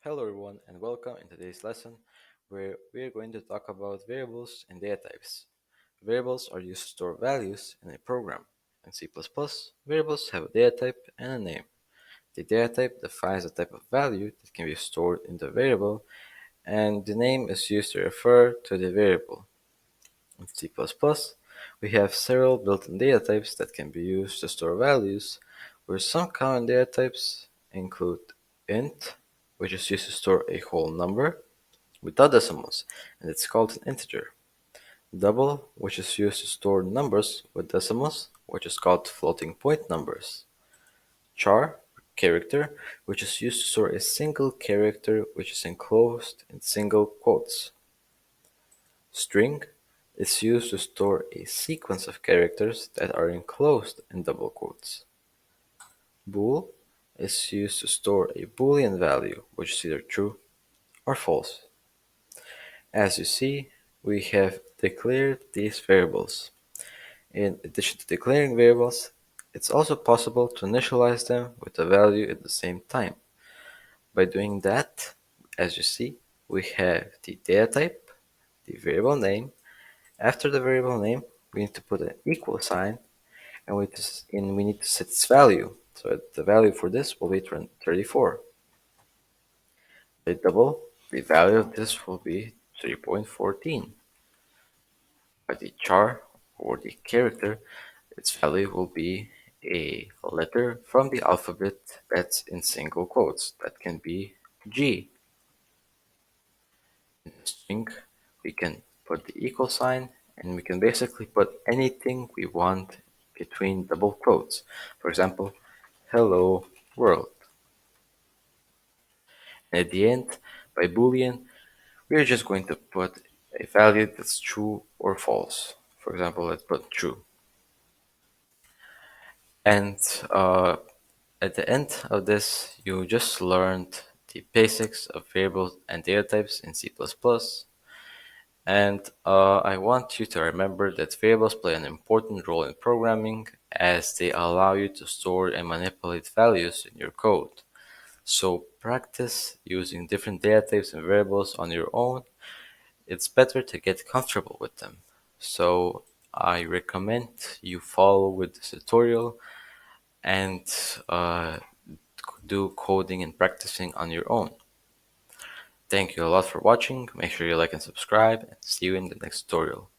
Hello everyone and welcome in today's lesson where we are going to talk about variables and data types. Variables are used to store values in a program. In C++, variables have a data type and a name. The data type defines the type of value that can be stored in the variable, and the name is used to refer to the variable. In C++, we have several built-in data types that can be used to store values, where some common data types include int, which is used to store a whole number without decimals, and it's called an integer. Double, which is used to store numbers with decimals, which is called floating point numbers. Char, character, which is used to store a single character which is enclosed in single quotes. String is used to store a sequence of characters that are enclosed in double quotes. Bool is used to store a boolean value, which is either true or false. As you see, we have declared these variables. In addition to declaring variables, it's also possible to initialize them with a value at the same time. By doing that, as you see, we have the data type, the variable name. After the variable name, we need to put an equal sign, and we need to set its value. So the value for this will be 34. By double, the value of this will be 3.14. By the char or the character, its value will be a letter from the alphabet that's in single quotes. That can be G. In the string, we can put the equal sign and we can basically put anything we want between double quotes. For example, hello world. And at the end, by boolean, we're just going to put a value that's true or false. For example, let's put true. And at the end of this, you just learned the basics of variables and data types in C++. And I want you to remember that variables play an important role in programming as they allow you to store and manipulate values in your code. So practice using different data types and variables on your own. It's better to get comfortable with them. So I recommend you follow with this tutorial and uh, do coding and practicing on your own. Thank you a lot for watching. Make sure you like and subscribe, and see you in the next tutorial.